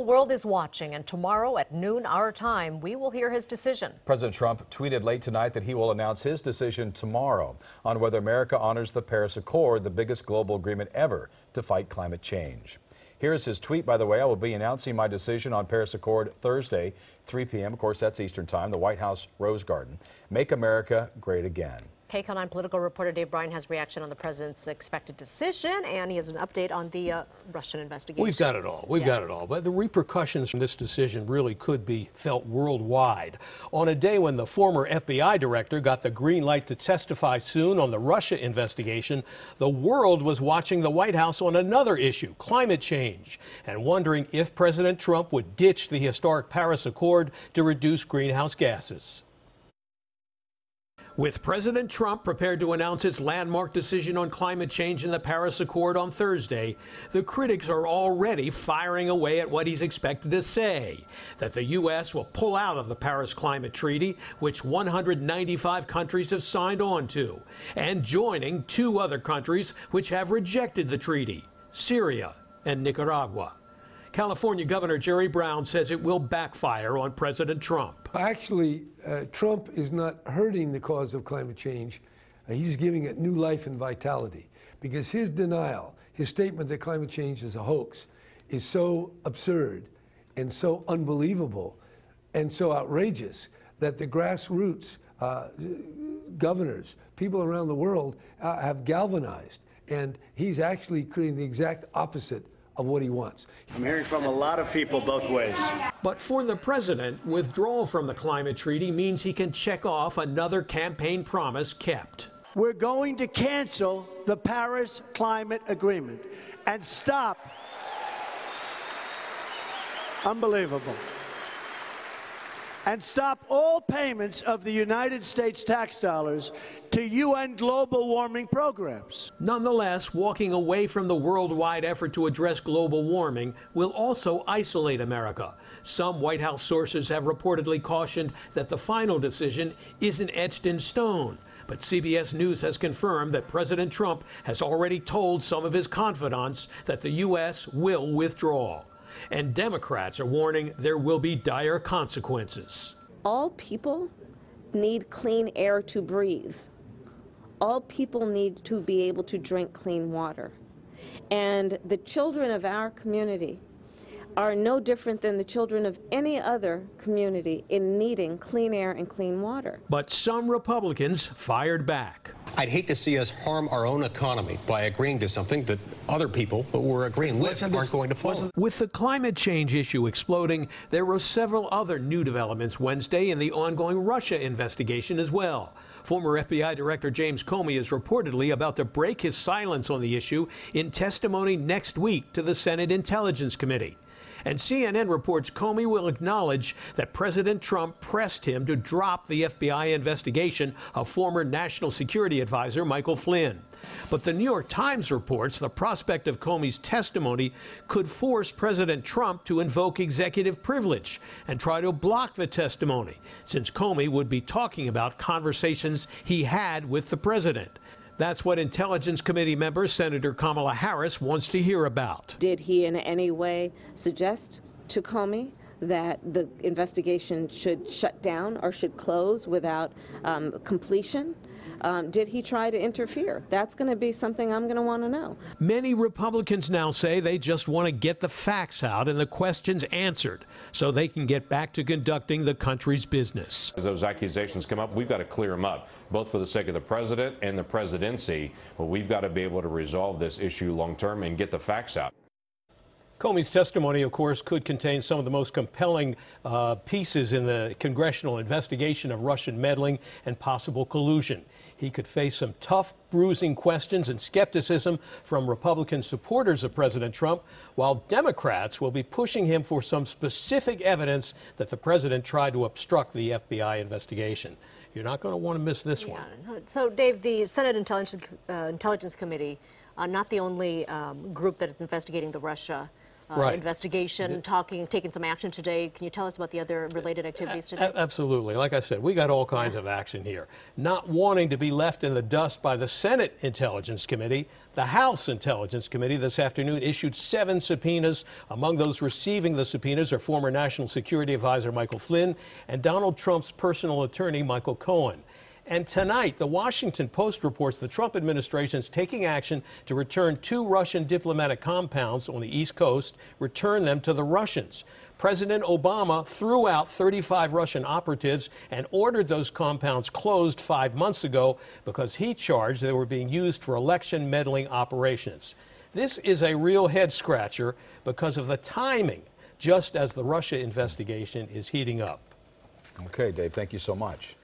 whole world is watching, and tomorrow at noon our time, we will hear his decision. President Trump tweeted late tonight that he will announce his decision tomorrow on whether America honors the Paris Accord, the biggest global agreement ever to fight climate change. Here's his tweet, by the way. I will be announcing my decision on Paris Accord Thursday, 3 p.m. Of course, that's Eastern Time, the White House Rose Garden. Make America great again. KCON 9 political reporter Dave Bryan has reaction on the president's expected decision, and he has an update on the Russian investigation. We've got it all. We've got it all. But the repercussions from this decision really could be felt worldwide. On a day when the former FBI director got the green light to testify soon on the Russia investigation, the world was watching the White House on another issue, climate change, and wondering if President Trump would ditch the historic Paris Accord to reduce greenhouse gases. With President Trump prepared to announce his landmark decision on climate change in the Paris Accord on Thursday, the critics are already firing away at what he's expected to say, that the U.S. will pull out of the Paris Climate Treaty, which 195 countries have signed on to, and joining two other countries which have rejected the treaty, Syria and Nicaragua. California Governor Jerry Brown says it will backfire on President Trump. Actually, Trump is not hurting the cause of climate change. He's giving it new life and vitality, because his denial, his statement that climate change is a hoax, is so absurd and so unbelievable and so outrageous that the grassroots governors, people around the world have galvanized. And he's actually creating the exact opposite of what he wants. I'm hearing from a lot of people both ways. But for the president, withdrawal from the climate treaty means he can check off another campaign promise kept. We're going to cancel the Paris Climate Agreement and stop. Unbelievable. And stop all payments of the United States tax dollars to UN global warming programs. Nonetheless, walking away from the worldwide effort to address global warming will also isolate America. Some White House sources have reportedly cautioned that the final decision isn't etched in stone. But CBS News has confirmed that President Trump has already told some of his confidants that the U.S. will withdraw. And Democrats are warning there will be dire consequences. All people need clean air to breathe. All people need to be able to drink clean water. And the children of our community are no different than the children of any other community in needing clean air and clean water. But some Republicans fired back. I'd hate to see us harm our own economy by agreeing to something that other people that we're agreeing with aren't going to follow. With the climate change issue exploding, there were several other new developments Wednesday in the ongoing Russia investigation as well. Former FBI Director James Comey is reportedly about to break his silence on the issue in testimony next week to the Senate Intelligence Committee. And CNN reports Comey will acknowledge that President Trump pressed him to drop the FBI investigation of former National Security Advisor Michael Flynn. But the New York Times reports the prospect of Comey's testimony could force President Trump to invoke executive privilege and try to block the testimony, since Comey would be talking about conversations he had with the president. That's what Intelligence Committee member Senator Kamala Harris wants to hear about. Did he in any way suggest to Comey that the investigation should shut down or should close without completion? Did he try to interfere? That's going to be something I'm going to want to know. Many Republicans now say they just want to get the facts out and the questions answered so they can get back to conducting the country's business. As those accusations come up, we've got to clear them up, both for the sake of the president and the presidency. Well, we've got to be able to resolve this issue long term and get the facts out. Comey's testimony, of course, could contain some of the most compelling pieces in the congressional investigation of Russian meddling and possible collusion. He could face some tough, bruising questions and skepticism from Republican supporters of President Trump, while Democrats will be pushing him for some specific evidence that the president tried to obstruct the FBI investigation. You're not going to want to miss this one. So, Dave, the Senate Intelligence Committee, not the only group that is investigating the Russia investigation, taking some action today. Can you tell us about the other related activities today? Absolutely. Like I said, we got all kinds of action here. Not wanting to be left in the dust by the Senate Intelligence Committee, the House Intelligence Committee this afternoon issued 7 subpoenas. Among those receiving the subpoenas are former National Security Advisor Michael Flynn and Donald Trump's personal attorney Michael Cohen. And tonight, the Washington Post reports the Trump administration is taking action to return 2 Russian diplomatic compounds on the East Coast, return them to the Russians. President Obama threw out 35 Russian operatives and ordered those compounds closed 5 months ago because he charged they were being used for election meddling operations. This is a real head-scratcher because of the timing, just as the Russia investigation is heating up. Okay, Dave, thank you so much.